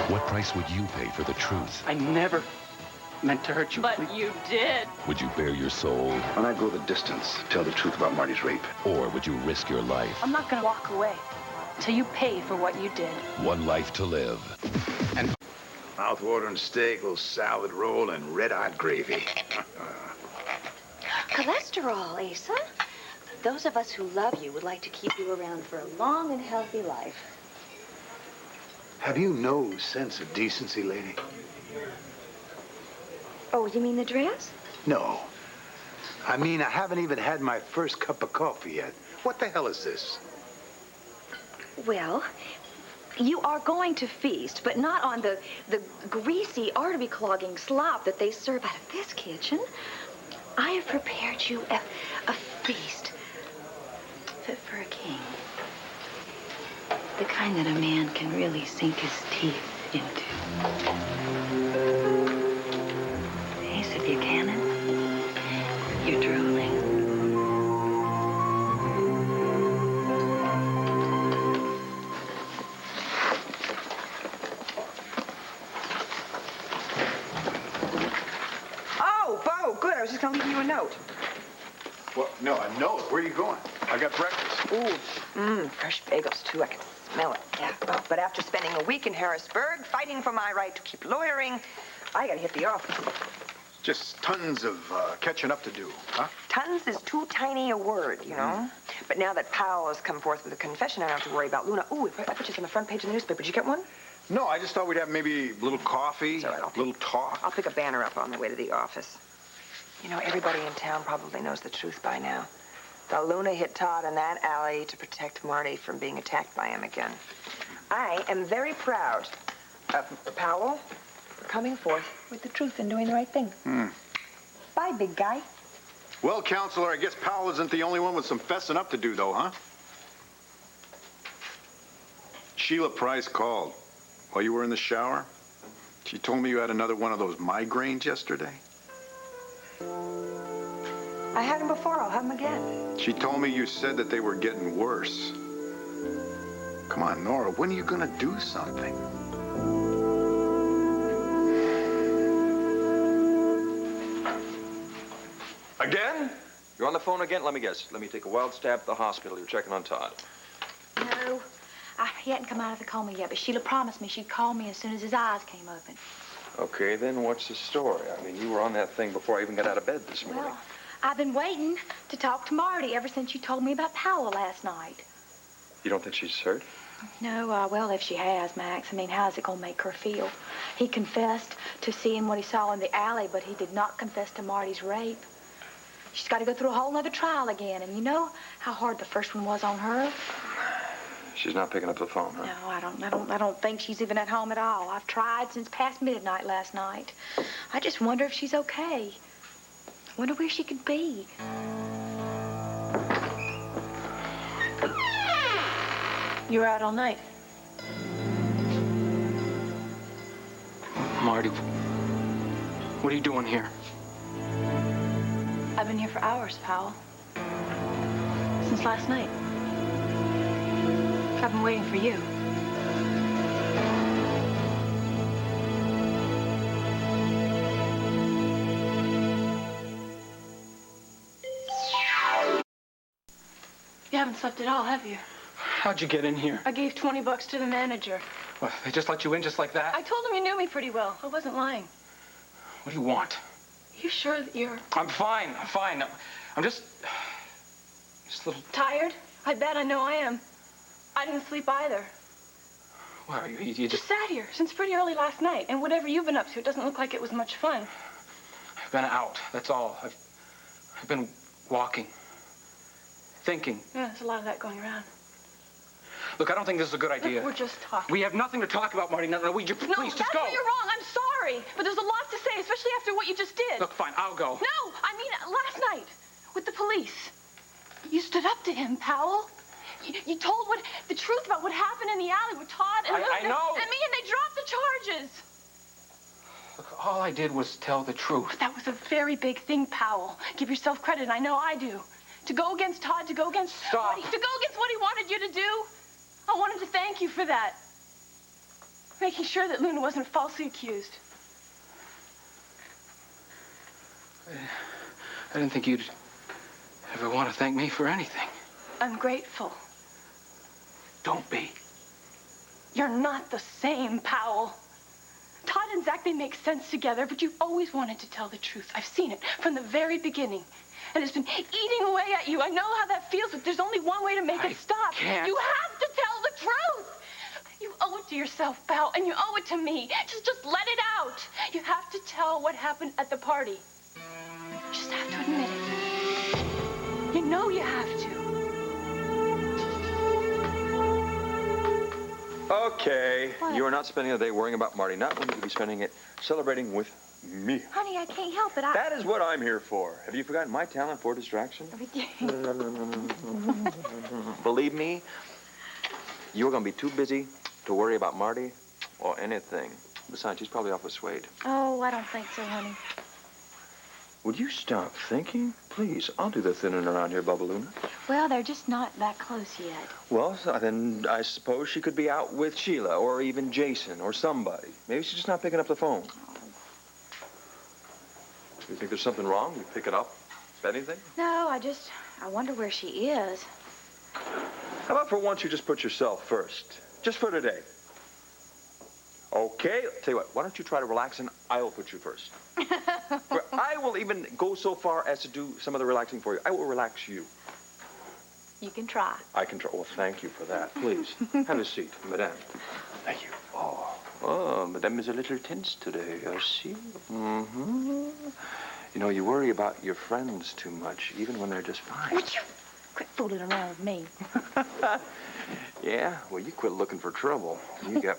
What price would you pay for the truth? I never meant to hurt you. But you did. Would you bare your soul? When I go the distance, tell the truth about Marty's rape. Or would you risk your life? I'm not gonna walk away till you pay for what you did. One life to live. And mouth-watering steak, little salad roll, and red-hot gravy. Cholesterol, Asa. Those of us who love you would like to keep you around for a long and healthy life. Have you no sense of decency, lady? Oh, you mean the dress? No. I mean, I haven't even had my first cup of coffee yet. What the hell is this? Well, you are going to feast, but not on the greasy, artery-clogging slop that they serve out of this kitchen. I have prepared you a feast fit for a king. The kind that a man can really sink his teeth into. Asa Buchanan, you're drooling. Oh, Bo, good. I was just gonna leave you a note. Well, no, a note. Where are you going? I got breakfast. Ooh, fresh bagels, too. I can smell it. Yeah. Oh, but after spending a week in Harrisburg, fighting for my right to keep lawyering, I gotta hit the office. Just tons of catching up to do, huh? Tons is too tiny a word, you know? But now that Powell has come forth with a confession, I don't have to worry about Luna. Ooh, I put you on the front page of the newspaper. Did you get one? No, I just thought we'd have maybe a little coffee, All right, a little talk. I'll pick a banner up on the way to the office. You know, everybody in town probably knows the truth by now. The Luna hit Todd in that alley to protect Marty from being attacked by him again. I am very proud of Powell for coming forth with the truth and doing the right thing. Bye, big guy. Well, Counselor, I guess Powell isn't the only one with some fessing up to do, though, huh? Sheila Price called while you were in the shower. She told me you had another one of those migraines yesterday. I had him before. I'll have him again. She told me you said that they were getting worse. Come on, Nora, when are you gonna do something? Again? You're on the phone again? Let me guess. Let me take a wild stab at the hospital. You're checking on Todd. No, he hadn't come out of the coma yet, but Sheila promised me she'd call me as soon as his eyes came open. Okay, then what's the story? I mean, you were on that thing before I even got out of bed this morning. Well, I've been waiting to talk to Marty ever since you told me about Powell last night. You don't think she's hurt? No, well, if she has, Max, I mean, how's it gonna make her feel? He confessed to seeing what he saw in the alley, but he did not confess to Marty's rape. She's got to go through a whole other trial again, and you know how hard the first one was on her? She's not picking up the phone, huh? No, I don't think she's even at home at all. I've tried since past midnight last night. I just wonder if she's okay. Wonder where she could be. You were out all night. Marty, what are you doing here? I've been here for hours, Powell. Since last night. I've been waiting for you. You haven't slept at all, have you? How'd you get in here? I gave $20 to the manager. What, they just let you in just like that? I told him you knew me pretty well. I wasn't lying. What do you want? You sure that you're... I'm fine. I'm just a little... tired? I bet. I know I am. I didn't sleep either. Where are you? You Just sat here since pretty early last night. And whatever you've been up to, it doesn't look like it was much fun. I've been out, that's all. I've been walking. Thinking. Yeah, there's a lot of that going around. Look, I don't think this is a good idea. Look, we're just talking. We have nothing to talk about, Marty. No, please, just go. No, that's where you're wrong. I'm sorry. But there's a lot to say, especially after what you just did. Look, fine, I'll go. No, I mean last night with the police. You stood up to him, Powell. You told the truth about what happened in the alley with Todd and I know. and me, and they dropped the charges. Look, all I did was tell the truth. But that was a very big thing, Powell. Give yourself credit, and I know I do. To go against Todd, to go against... Stop. To go against what he wanted you to do. I wanted to thank you for that. Making sure that Luna wasn't falsely accused. I didn't think you'd ever want to thank me for anything. I'm grateful. Don't be. You're not the same, Powell. Todd and Zach, they make sense together, but you've always wanted to tell the truth. I've seen it from the very beginning. And it's been eating away at you. I know how that feels, but there's only one way to make it stop. Can't. You have to tell the truth. You owe it to yourself, Powell, and you owe it to me. Just let it out. You have to tell what happened at the party. You just have to admit it. You know you have to. Okay. What? You are not spending the day worrying about Marty. Not when you could be spending it celebrating with me. Honey, I can't help it. That is what I'm here for. Have you forgotten my talent for distraction? Believe me, you're going to be too busy to worry about Marty or anything. Besides, she's probably off with Suede. Oh, I don't think so, honey. Would you stop thinking? Please, I'll do the thinning around here, Bubbaluna. Well, they're just not that close yet. Well, then I suppose she could be out with Sheila or even Jason or somebody. Maybe she's just not picking up the phone. You think there's something wrong? You pick it up? Anything? No, I wonder where she is. How about for once you just put yourself first? Just for today. Okay, tell you what, why don't you try to relax and I'll put you first. I will even go so far as to do some of the relaxing for you. I will relax you. You can try. I can try. Well, thank you for that. Please, have a seat, madame. Thank you. Oh, madame is a little tense today, I see. Mm-hmm. You know, you worry about your friends too much, even when they're just fine. Would you quit fooling around with me? Yeah? Well, you quit looking for trouble. You got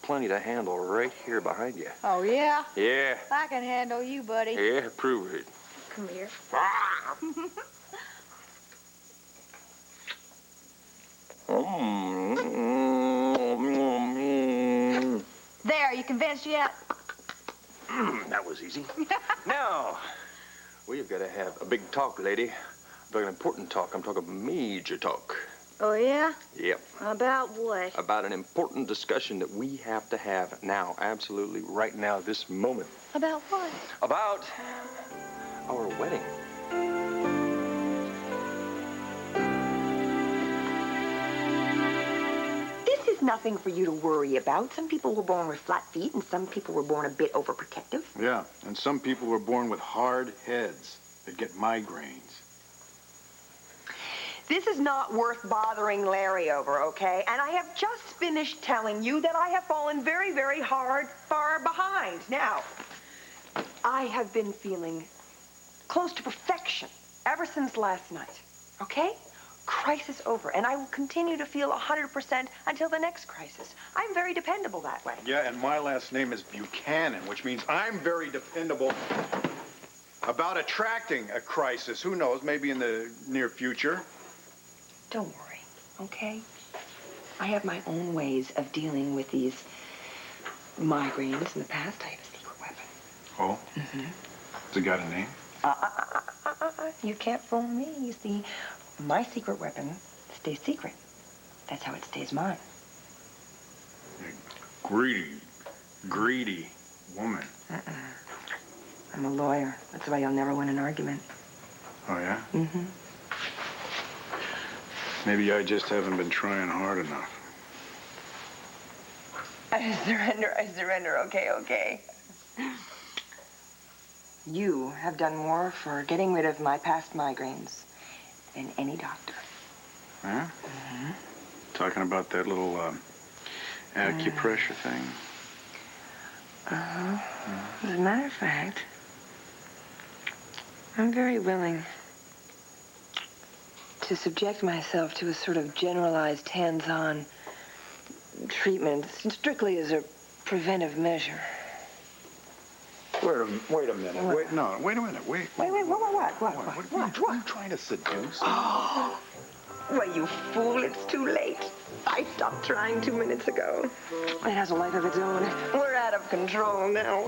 plenty to handle right here behind you. Oh, yeah? Yeah. I can handle you, buddy. Yeah, prove it. Come here. There, you convinced yet? That was easy. Now, we've got to have a big talk, lady. I'm talking important talk. I'm talking major talk. Oh, yeah? Yep. About what? About an important discussion that we have to have now, absolutely right now, this moment. About what? About our wedding. This is nothing for you to worry about. Some people were born with flat feet, and some people were born a bit overprotective. Yeah, and some people were born with hard heads that get migraines. This is not worth bothering Larry over, okay? And I have just finished telling you that I have fallen very, very far behind. Now, I have been feeling close to perfection ever since last night, okay? Crisis over, and I will continue to feel 100% until the next crisis. I'm very dependable that way. Yeah, and my last name is Buchanan, which means I'm very dependable about attracting a crisis. Who knows, maybe in the near future. Don't worry, okay? I have my own ways of dealing with these migraines. In the past, I have a secret weapon. Oh? Mm-hmm. Has it got a name? You can't fool me. You see, my secret weapon stays secret. That's how it stays mine. Greedy woman. I'm a lawyer. That's why you'll never win an argument. Oh, yeah? Mm-hmm. Maybe I just haven't been trying hard enough. I surrender, okay. You have done more for getting rid of my past migraines than any doctor. Huh? Mm-hmm. Talking about that little acupressure thing? Uh-huh. As a matter of fact, I'm very willing to subject myself to a sort of generalized hands-on treatment, strictly as a preventive measure. Wait a minute. What? Wait a minute. Wait. What? What are you trying to seduce? Well, you fool, it's too late. I stopped trying 2 minutes ago. It has a life of its own. We're out of control now.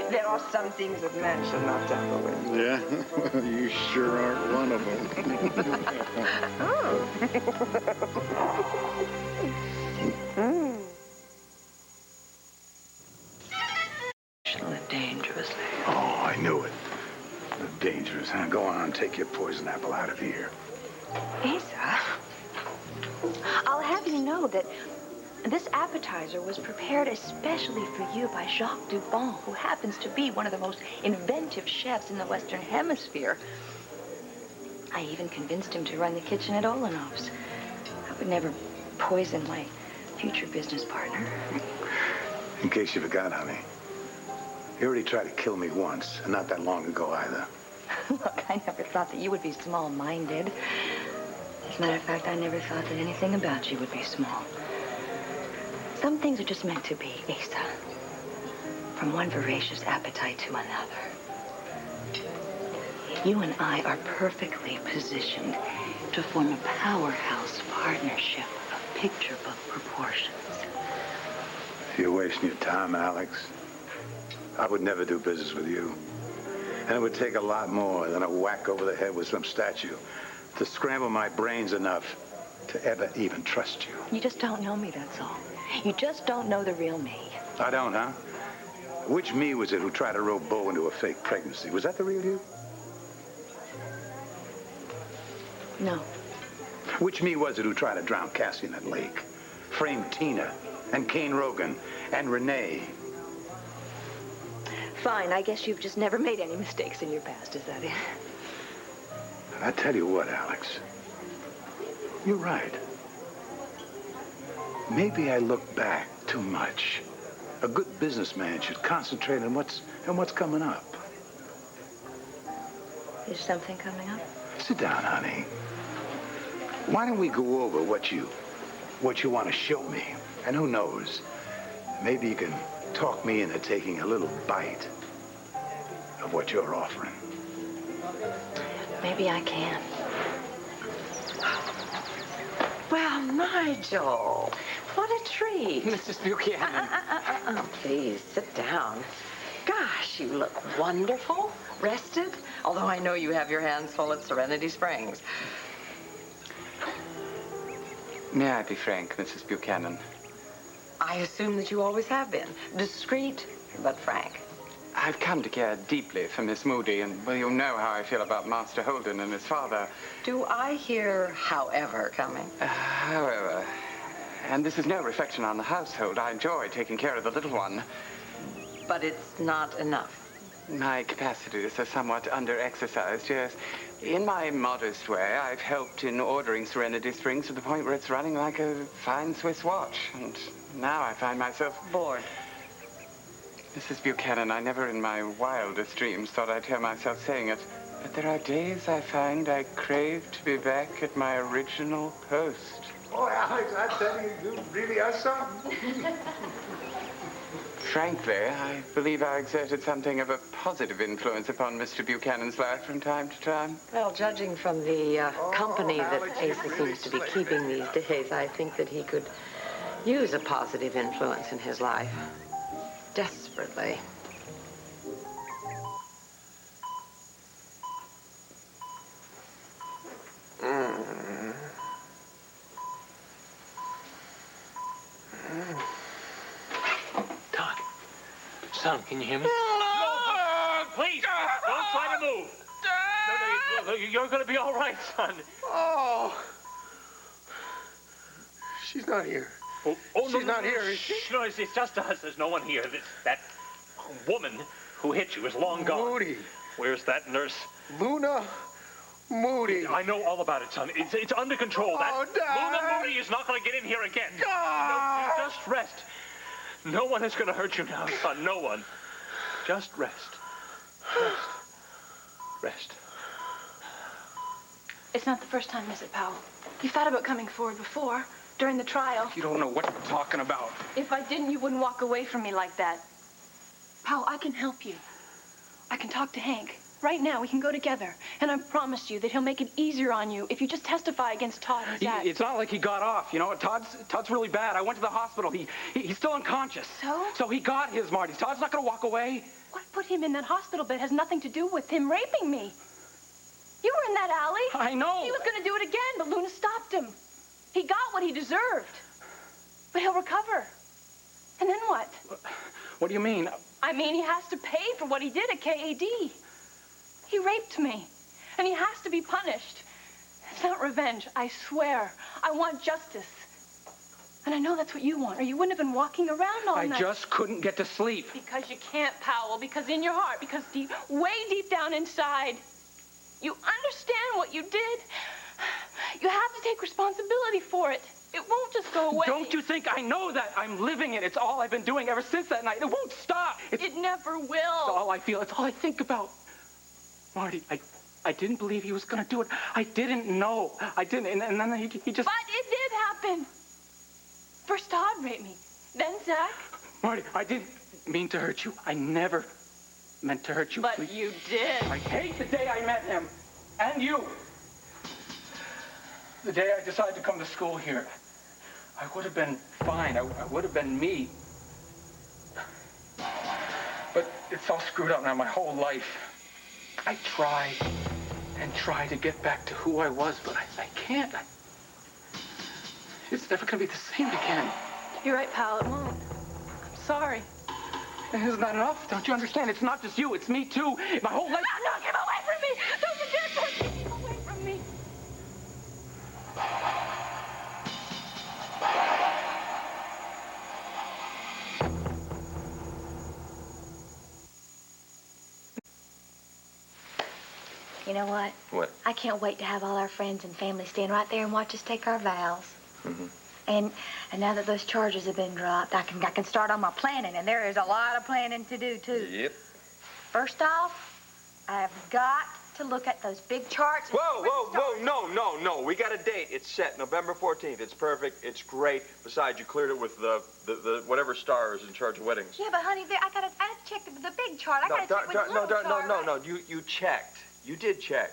There are some things that man should not tamper with. Yeah? Well, you sure aren't one of them. Dangerously. Oh, I knew it. Dangerous, huh? Go on, take your poison apple out of here. Asa, I'll have you know that this appetizer was prepared especially for you by Jacques Dubon, who happens to be one of the most inventive chefs in the Western Hemisphere. I even convinced him to run the kitchen at Olanov's. I would never poison my future business partner. In case you forgot, honey, you already tried to kill me once, and not that long ago either. Look, I never thought that you would be small-minded. As a matter of fact, I never thought that anything about you would be small. Some things are just meant to be, Asa. From one voracious appetite to another. You and I are perfectly positioned to form a powerhouse partnership of picture book proportions. You're wasting your time, Alex. I would never do business with you. And it would take a lot more than a whack over the head with some statue to scramble my brains enough to ever even trust you. You just don't know me, that's all. You just don't know the real me. I don't, huh? Which me was it who tried to rope Bo into a fake pregnancy? Was that the real you? No. Which me was it who tried to drown Cassie in that lake? Framed Tina and Kane Rogan and Renee. Fine, I guess you've just never made any mistakes in your past, is that it? I tell you what, Alex. You're right. Maybe I look back too much. A good businessman should concentrate on what's coming up. Is something coming up? Sit down, honey. Why don't we go over what you want to show me? And who knows, maybe you can talk me into taking a little bite of what you're offering. Maybe I can. Well, Nigel, what a treat. Mrs. Buchanan. Please, sit down. Gosh, you look wonderful. Rested? Although I know you have your hands full at Serenity Springs. May I be frank, Mrs. Buchanan? I assume that you always have been. Discreet, but frank. I've come to care deeply for Miss Moody, and, well, you know how I feel about Master Holden and his father. Do I hear however coming? However, and this is no reflection on the household. I enjoy taking care of the little one. But it's not enough. My capacities are somewhat under-exercised, yes. In my modest way, I've helped in ordering Serenity Springs to the point where it's running like a fine Swiss watch. And now I find myself Bored. Mrs. Buchanan, I never in my wildest dreams thought I'd hear myself saying it. But there are days I find I crave to be back at my original post. Oh, Alex, I tell you, you really are something. Frankly, I believe I exerted something of a positive influence upon Mr. Buchanan's life from time to time. Well, judging from the company that Alex, you Asa really seems to be slick. keeping these days, I think that he could use a positive influence in his life. Desperately. Todd, son, can you hear me? No, please, don't try to move. No, you're going to be all right, son. Oh. She's not here. Oh, She's not here, is she? No, it's just us. There's no one here. That woman who hit you is long gone. Moody. Where's that nurse? Luna Moody. I know all about it, son. It's under control. Oh, Dad. Luna Moody is not going to get in here again. God. No, just rest. No one is going to hurt you now, son. No one. Just rest. Rest. It's not the first time, is it, Powell? You thought about coming forward before, during the trial. You don't know what you're talking about. If I didn't, you wouldn't walk away from me like that. Powell, I can help you. I can talk to Hank. right now. We can go together. And I promise you that he'll make it easier on you if you just testify against Todd and Zach. It's not like he got off, you know. Todd's really bad. I went to the hospital. He's still unconscious. So? So he got his, Marty. Todd's not gonna walk away. What put him in that hospital bed has nothing to do with him raping me. You were in that alley. I know. He was going to do it again, but Luna stopped him. He got what he deserved. But he'll recover. And then what? What do you mean? I mean, he has to pay for what he did at KAD. He raped me, and he has to be punished. It's not revenge, I swear. I want justice. And I know that's what you want, or you wouldn't have been walking around all night. I just couldn't get to sleep. Because you can't, Powell, because in your heart, because deep, way deep down inside, you understand what you did. You have to take responsibility for it. It won't just go away. Don't you think I know that? I'm living it. It's all I've been doing ever since that night. It won't stop. It never will. It's all I feel. It's all I think about. Marty, I didn't believe he was going to do it. I didn't know. I didn't. And then he just... But it did happen. First Todd raped me. Then Zach. Marty, I didn't mean to hurt you. I never meant to hurt you. But Please. you did. I hate the day I met him. And you. The day I decided to come to school here. I would have been fine. I would have been me. But it's all screwed up now, my whole life. I try and try to get back to who I was, but I can't. It's never going to be the same again. You're right, pal. It won't. I'm sorry. Isn't that enough? Don't you understand? It's not just you. It's me, too. My whole life... No, get away from me! Don't you dare touch me! Keep away from me! You know what? What? I can't wait to have all our friends and family stand right there and watch us take our vows. Mm-hmm. And now that those charges have been dropped, I can start on my planning, and there is a lot of planning to do, too. Yep. First off, I've got to look at those big charts. Whoa, no. We got a date. It's set, November 14th. It's perfect. It's great. Besides, you cleared it with the whatever star is in charge of weddings. Yeah, but honey, I gotta check the big chart. I gotta check with the little chart. No. You checked. You did check.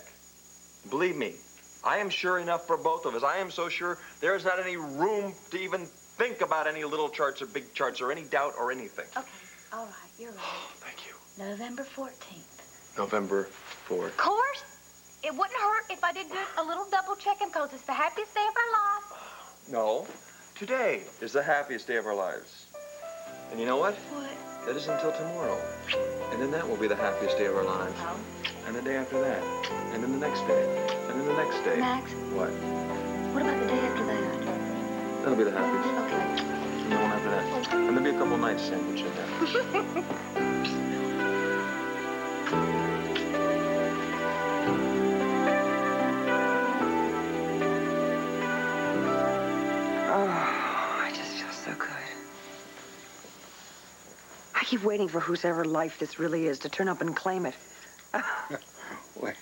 Believe me, I am sure enough for both of us. I am so sure there's not any room to even think about any little charts or big charts or any doubt or anything. Okay, all right, you're right. Thank you. November 14th. November 4th. Of course, it wouldn't hurt if I did do a little double checking because it's the happiest day of our lives. No, today is the happiest day of our lives. And you know what? What? That isn't until tomorrow. And then that will be the happiest day of our lives. Oh. And the day after that. And then the next day. And then the next day. Max? What? What about the day after that? That'll be the happiest. Okay. And the one after that. And there'll be a couple nights sandwiched in there. Oh, I just feel so good. I keep waiting for whosever life this really is to turn up and claim it. Well,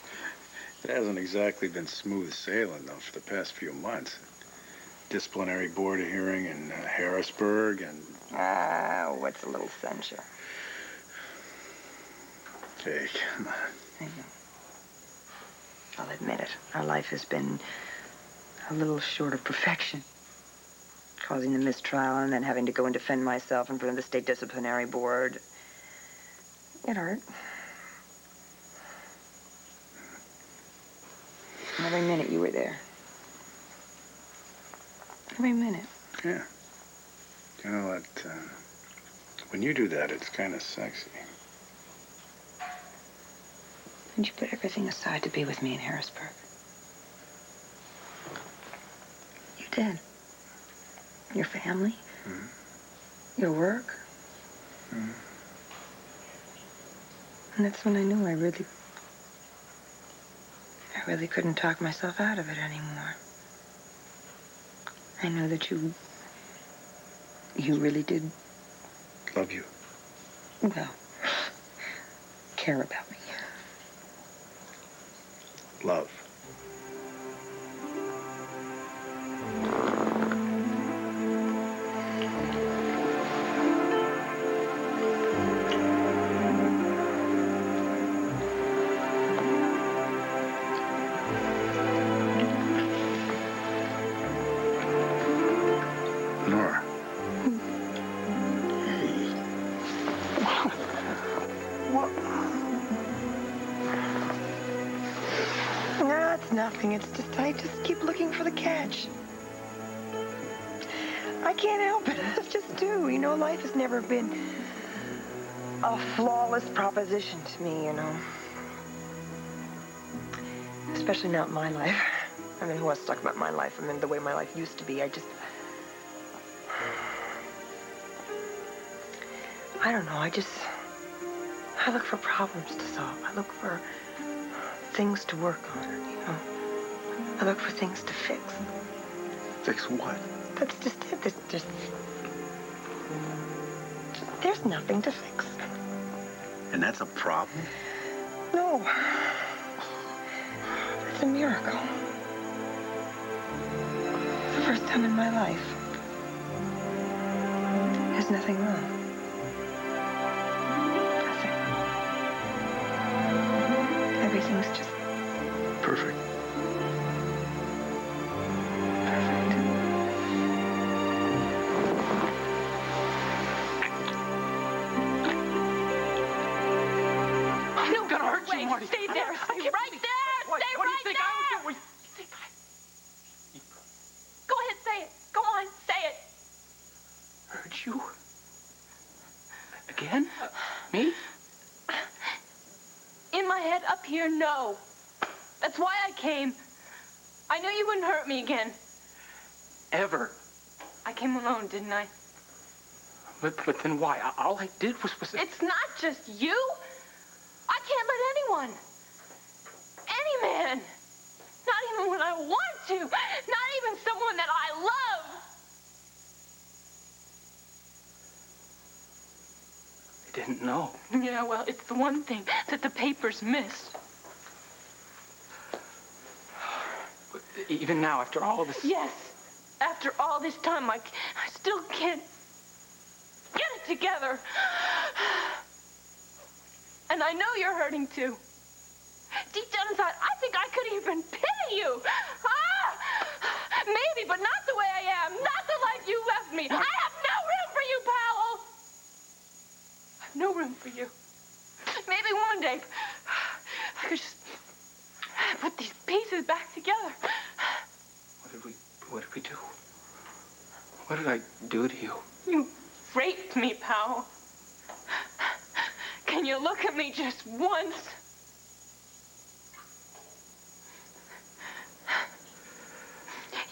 it hasn't exactly been smooth sailing, though, for the past few months. Disciplinary board hearing in Harrisburg and... What's a little censure? Hey, come on. I know. I'll admit it. Our life has been a little short of perfection. Causing the mistrial and then having to go and defend myself in front of the state disciplinary board. It hurt. And every minute you were there. Every minute. Yeah. You know what? When you do that, it's kind of sexy. And you put everything aside to be with me in Harrisburg. You did. Your family. Mm-hmm. Your work. Mm-hmm. And that's when I knew I really couldn't talk myself out of it anymore. I know that you really did... Love you. Well, care about me. Love. Nora. No, it's nothing. It's just, I just keep looking for the catch. I can't help it. I just do. You know, life has never been a flawless proposition to me, you know. Especially not my life. I mean, who wants to talk about my life? I mean, the way my life used to be, I don't know. I look for problems to solve. I look for things to work on, you know. I look for things to fix. Fix what? That's just it. There's nothing to fix. And that's a problem? No. It's a miracle. It's the first time in my life. There's nothing wrong. Nothing. Everything's just perfect. Marty. Stay there. Stay right there. What Stay do you right think there. I would do? Go ahead, say it. Go on, say it. Hurt you? Again? Me? In my head, up here, no. That's why I came. I knew you wouldn't hurt me again. Ever? I came alone, didn't I? But then why? All I did was... It's not just you. I can't let anyone, any man, not even when I want to, not even someone that I love. I didn't know. Yeah, well, it's the one thing that the papers missed. But even now, after all of this... Yes, after all this time, I still can't get it together. And I know you're hurting too. Deep down inside, I think I could even pity you. Maybe, but not the way I am. Not the life you left me. I have no room for you, Powell. I have no room for you. Maybe one day I could just put these pieces back together. What did we do? What did I do to you? You raped me, Powell. Can you look at me just once?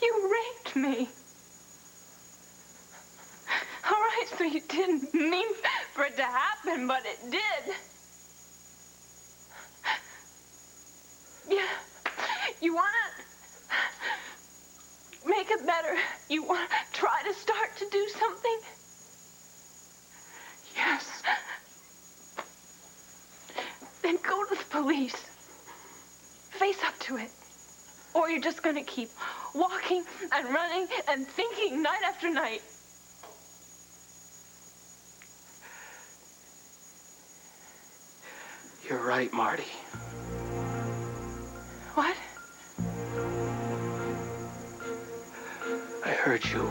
You raped me. All right, so you didn't mean for it to happen, but it did. Yeah, you want to make it better? You want to try to start to do something? Yes. Then go to the police. Face up to it. Or you're just gonna keep walking and running and thinking night after night. You're right, Marty. What? I heard you.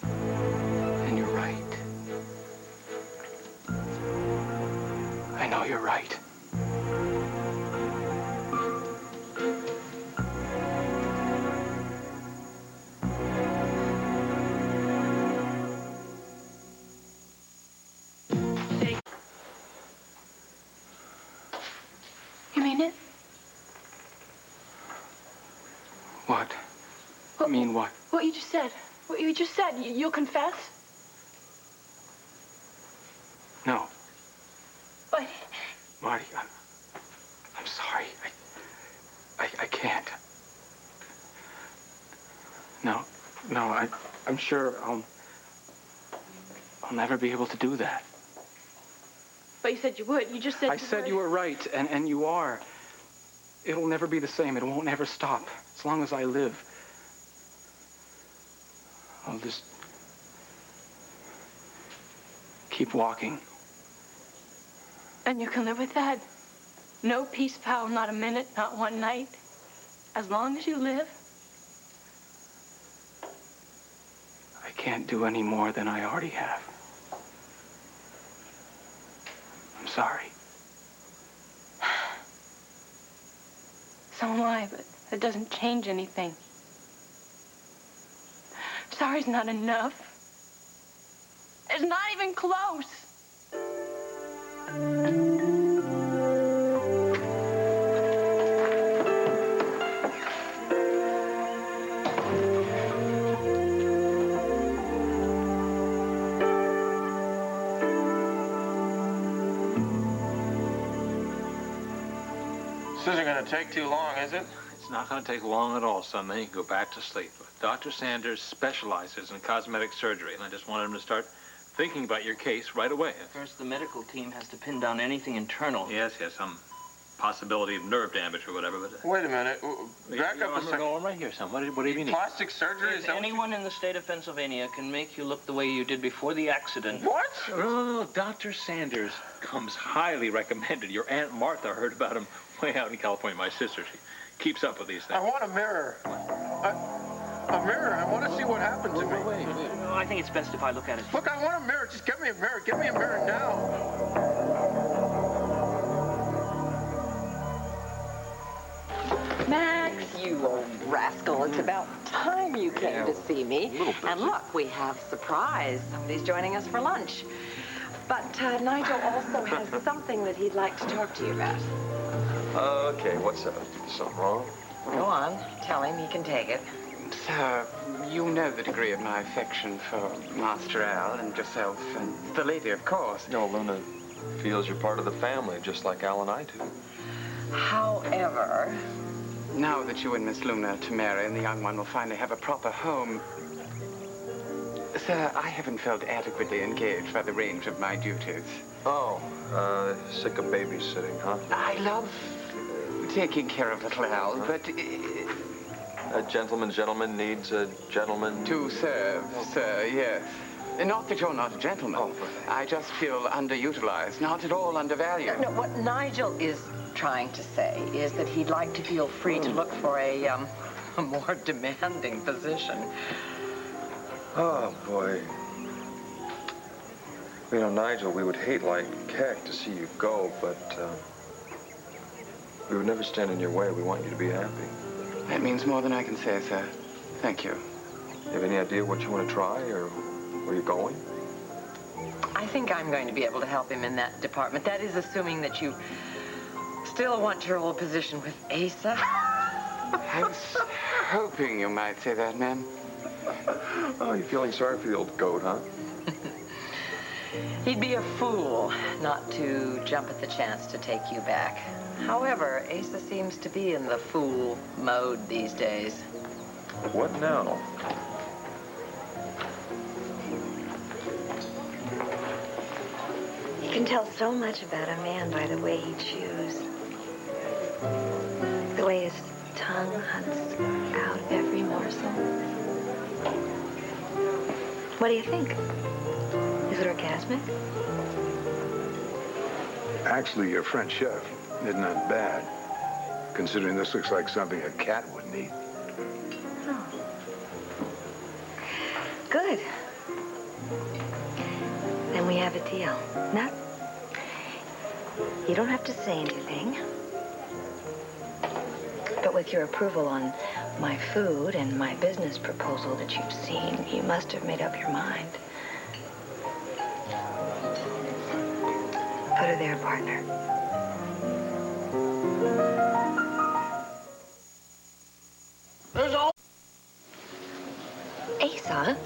And you're right. I know you're right. You mean it? What? I mean what? What you just said. What you just said. You'll confess? No. But... Marty, I'm sorry. I can't. No, I'm sure I'll never be able to do that. But you said you would. You just said I said you were right, and you are. It'll never be the same. It won't ever stop. As long as I live, I'll just keep walking. And you can live with that? No peace, Powell, not a minute, not one night. As long as you live? I can't do any more than I already have. I'm sorry. So am I, but it doesn't change anything. Sorry's not enough. It's not even close. This isn't going to take too long, is it? It's not going to take long at all, son. Then you can go back to sleep. Dr. Sanders specializes in cosmetic surgery, and I just wanted him to start thinking about your case right away. First, the medical team has to pin down anything internal. Yes, some possibility of nerve damage or whatever. But Wait a minute. Back up a second. I'm right here, son. What do you mean? Plastic surgery? Is that Anyone in the state of Pennsylvania can make you look the way you did before the accident. What? No. Dr. Sanders comes highly recommended. Your Aunt Martha heard about him way out in California. My sister, she keeps up with these things. I want a mirror. A mirror. I want to see what happened to me. Wait. I think it's best if I look at it. Look, I want a mirror. Just get me a mirror. Get me a mirror now. Max, you old rascal. It's about time you came to see me. And look, we have a surprise. Somebody's joining us for lunch. But Nigel also has something that he'd like to talk to you about. Okay, what's up? Something wrong? Go on. Tell him he can take it. Sir, you know the degree of my affection for Master Al and yourself and the lady, of course. No, Luna feels you're part of the family, just like Al and I do. However... Now that you and Miss Luna are to marry and the young one will finally have a proper home... Sir, I haven't felt adequately engaged by the range of my duties. Oh, sick of babysitting, huh? I love taking care of little Al, but... A gentleman's gentleman needs a gentleman... To serve, sir, yes. Not that you're not a gentleman. Oh, I just feel underutilized, not at all undervalued. No, what Nigel is trying to say is that he'd like to feel free to look for a more demanding position. Oh, boy. You know, Nigel, we would hate like heck to see you go, but we would never stand in your way. We want you to be happy. That means more than I can say, sir. Thank you. You have any idea what you want to try or where you're going? I think I'm going to be able to help him in that department. That is assuming that you still want your old position with Asa. I was hoping you might say that, ma'am. Oh, you're feeling sorry for the old goat, huh? He'd be a fool not to jump at the chance to take you back. However, Asa seems to be in the fool mode these days. What now? You can tell so much about a man by the way he chews. The way his tongue hunts out every morsel. What do you think? Is it orgasmic? Actually, your French chef isn't that bad, considering this looks like something a cat wouldn't eat. Oh. Good. Then we have a deal. Now, you don't have to say anything. But with your approval on my food and my business proposal that you've seen, you must have made up your mind. Put her there, partner. Asa,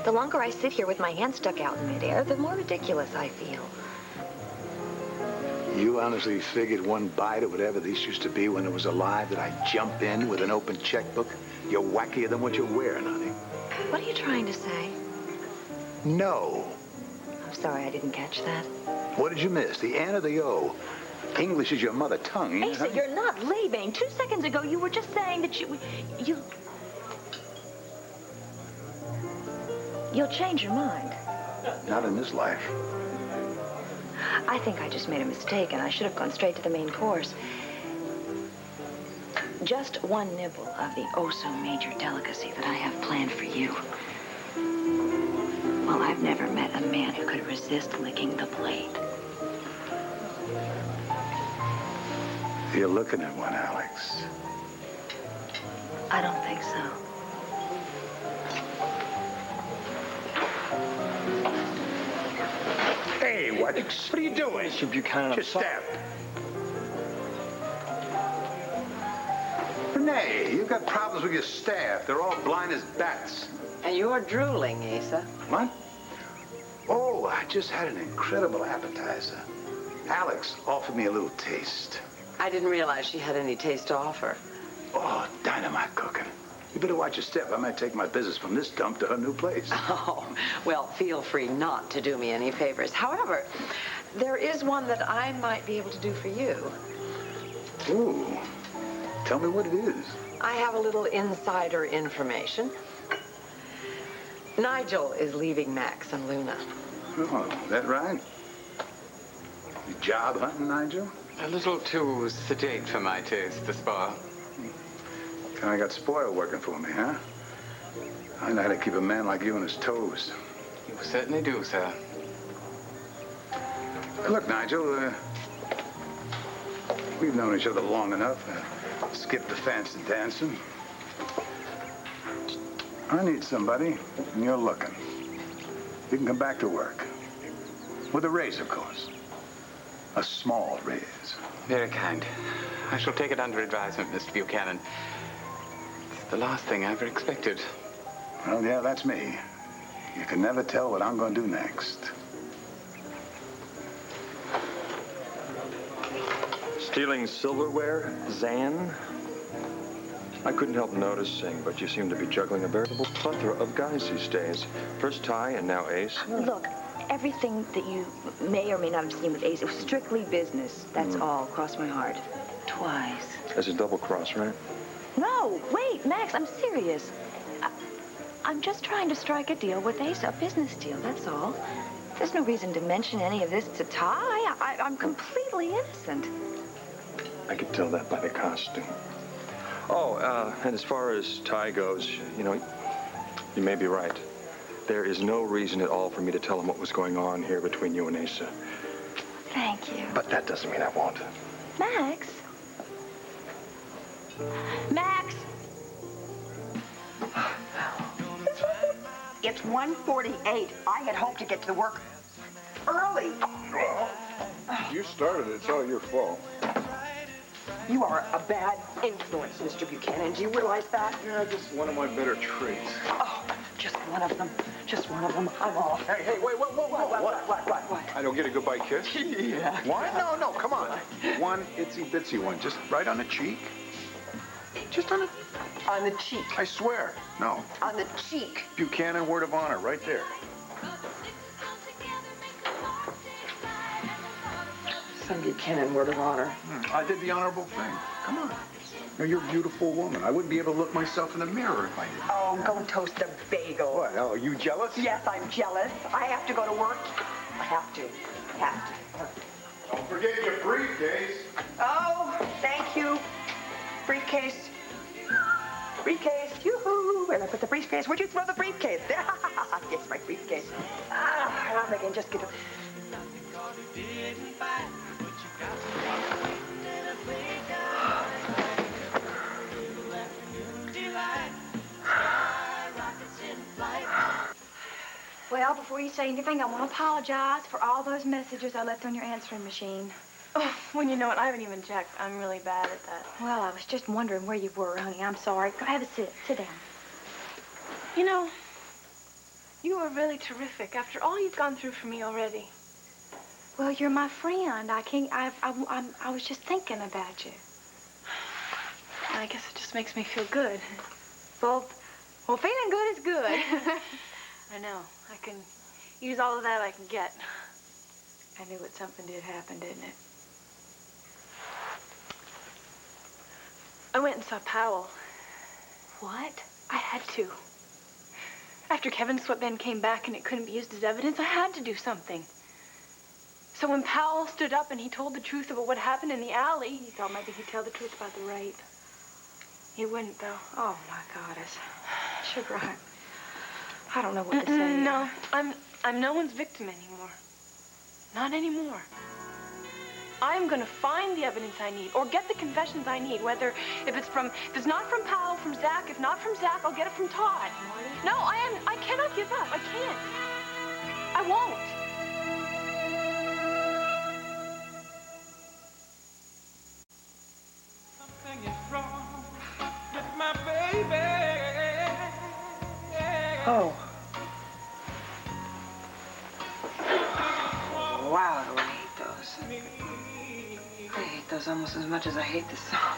the longer I sit here with my hand stuck out in midair, the more ridiculous I feel. You honestly figured one bite of whatever this used to be when it was alive that I'd jump in with an open checkbook? You're wackier than what you're wearing, honey. What are you trying to say? No. I'm sorry, I didn't catch that. What did you miss? The N or the O? English is your mother tongue, ain't it, Asa, honey? you're not leaving. 2 seconds ago, you were just saying that you'll change your mind. Not in this life. I think I just made a mistake, and I should have gone straight to the main course. Just one nibble of the oh-so-major delicacy that I have planned for you. I've never met a man who could resist licking the blade. You're looking at one, Alex. I don't think so. Hey, what are you doing? Mr. Buchanan, Just step. Renee, you've got problems with your staff. They're all blind as bats. And you're drooling, Asa. What? Oh, I just had an incredible appetizer. Alex offered me a little taste. I didn't realize she had any taste to offer. Oh, dynamite cooking. You better watch your step. I might take my business from this dump to her new place. Oh, well, feel free not to do me any favors. However, there is one that I might be able to do for you. Ooh. Tell me what it is. I have a little insider information. Nigel is leaving Max and Luna. Oh, that right? You job hunting, Nigel? A little too sedate for my taste, the spa. Kinda got spoiled working for me, huh? I know how to keep a man like you on his toes. You certainly do, sir. Hey, look, Nigel, we've known each other long enough. Skip the fancy dancing. I need somebody, and you're looking. You can come back to work. With a raise, of course. A small raise. Very kind. I shall take it under advisement, Mr. Buchanan. It's the last thing I ever expected. Well, yeah, that's me. You can never tell what I'm going to do next. Stealing silverware, Zan? I couldn't help noticing, but you seem to be juggling a veritable plethora of guys these days. First Ty and now Ace. Look, everything that you may or may not have seen with Ace, it was strictly business. That's all. Cross my heart. Twice. As a double cross, right? No, wait, Max, I'm serious. I'm just trying to strike a deal with Ace, a business deal, that's all. There's no reason to mention any of this to Ty. I'm completely innocent. I could tell that by the costume. Oh, and as far as Ty goes, you know, you may be right. There is no reason at all for me to tell him what was going on here between you and Asa. Thank you. But that doesn't mean I won't. Max? Max? It's 1:48. I had hoped to get to work early. You started it. It's all your fault. You are a bad influence, Mr. Buchanan. Do you realize that? Yeah, just one of my better traits. Oh, just one of them. Just one of them. I'm off. Hey, wait, What? I don't get a goodbye kiss? Yeah. Why? No, come on. One itsy-bitsy one, just right on the cheek. Just on the cheek. I swear. No. On the cheek. Buchanan word of honor, right there. Some Buchanan word of honor. I did the honorable thing. Come on. Now, you're a beautiful woman. I wouldn't be able to look myself in the mirror if I didn't. Oh, go toast a bagel. What? Oh, you jealous? Yes, I'm jealous. I have to go to work. I have to. Don't forget your briefcase. Oh, thank you. Briefcase. Yoo-hoo. Where'd I put the briefcase? Where'd you throw the briefcase? It's my briefcase. I'm again. Just get it. Well, before you say anything, I want to apologize for all those messages I left on your answering machine. Oh, when you know it, I haven't even checked. I'm really bad at that. Well, I was just wondering where you were, honey. I'm sorry. Go have a sit. Sit down. You know, you were really terrific after all you've gone through for me already. Well, you're my friend. I was just thinking about you. I guess it just makes me feel good. Well, feeling good is good. I know. I can use all of that I can get. I knew it. Something did happen, didn't it? I went and saw Powell. What? I had to. After Kevin's sweatband came back and it couldn't be used as evidence, I had to do something. So when Powell stood up and he told the truth about what happened in the alley... You thought maybe he'd tell the truth about the rape. He wouldn't, though. Oh, my goodness. Sugar, I don't know what to say. No, I'm I'm no one's victim anymore. Not anymore. I'm gonna find the evidence I need, or get the confessions I need, if it's not from Powell, from Zach. If not from Zach, I'll get it from Todd. No, I cannot give up. I can't. I won't. Something is wrong with my baby. Oh. Wow, do I hate those. I hate those almost as much as I hate this song.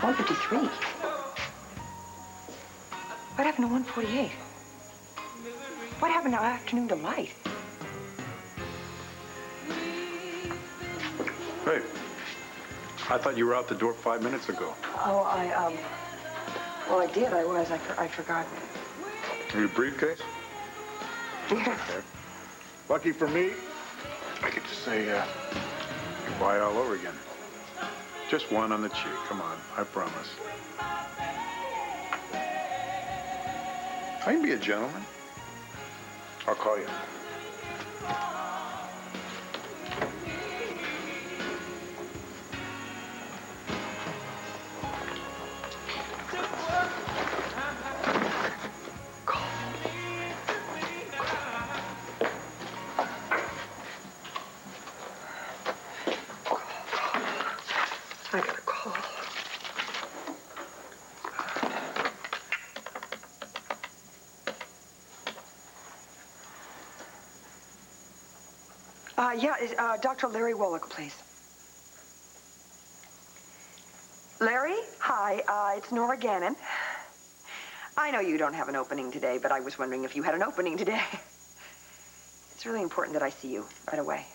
$153. What happened to 148? What happened to Afternoon Delight? Hey, I thought you were out the door 5 minutes ago. Oh, well, I did. I was. I forgot. Your briefcase? Yes. Okay. Lucky for me, I get to say goodbye all over again. Just one on the cheek. Come on, I promise. I can be a gentleman. I'll call you. I got a call. Yeah, is Dr. Larry Wallach, please. Larry? Hi, it's Nora Gannon. I know you don't have an opening today, but I was wondering if you had an opening today. It's really important that I see you right away.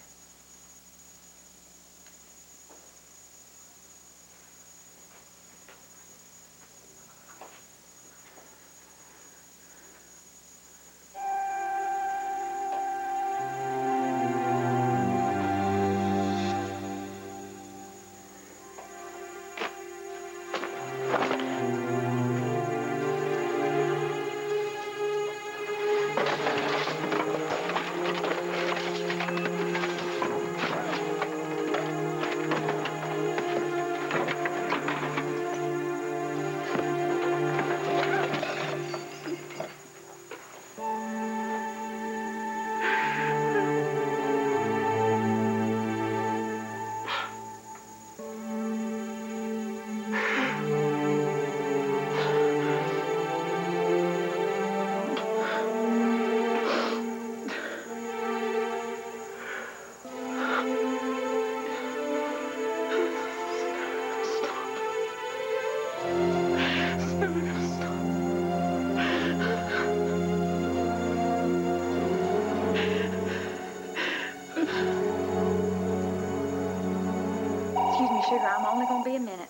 Sugar, I'm only gonna be a minute.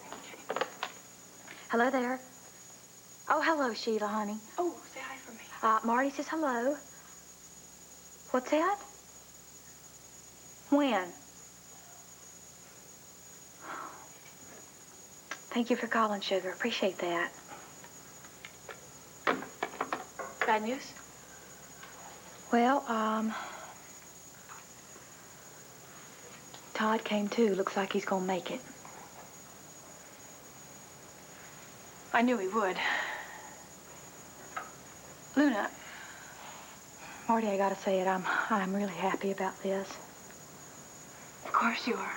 Hello there. Oh, hello, Sheila, honey. Oh, say hi for me. Marty says hello. What's that? When? Thank you for calling, Sugar. Appreciate that. Bad news? Well, Todd came too. Looks like he's gonna make it. I knew he would. Luna. Marty, I gotta say it. I'm really happy about this. Of course you are.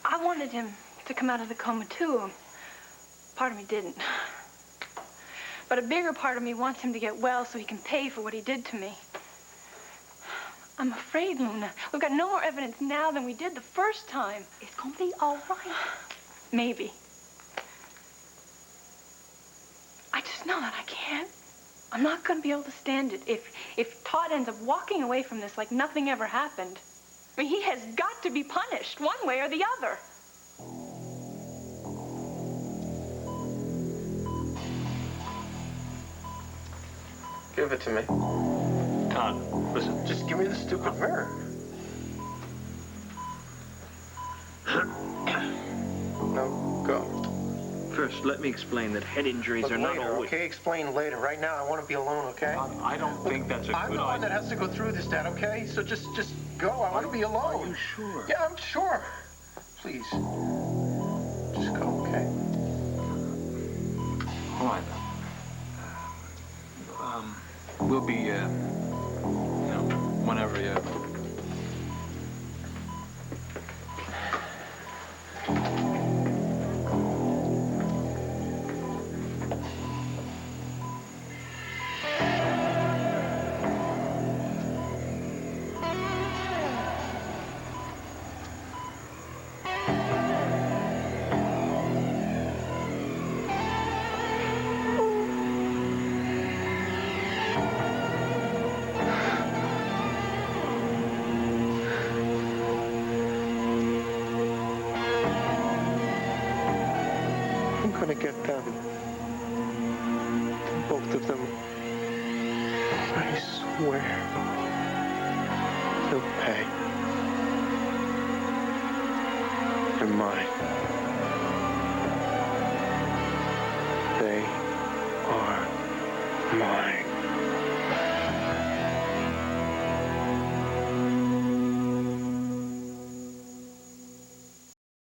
I wanted him to come out of the coma too. Part of me didn't. But a bigger part of me wants him to get well so he can pay for what he did to me. I'm afraid, Luna. We've got no more evidence now than we did the first time. It's gonna be all right. Maybe. I just know that I can't. I'm not gonna be able to stand it if Todd ends up walking away from this like nothing ever happened. I mean, he has got to be punished one way or the other. Give it to me. Todd, listen. Just give me the stupid mirror. let me explain that head injuries Look, are not later, always... okay? Explain later. Right now, I want to be alone, okay? I don't think that's a good idea. I'm the one that has to go through this, Dad, okay? So just go. I want to be alone. Are you sure? Yeah, I'm sure. Please. Just go, okay? All right. We'll be, whenever you... I'm gonna get them. Both of them. I swear. They'll pay. They're mine. They are mine.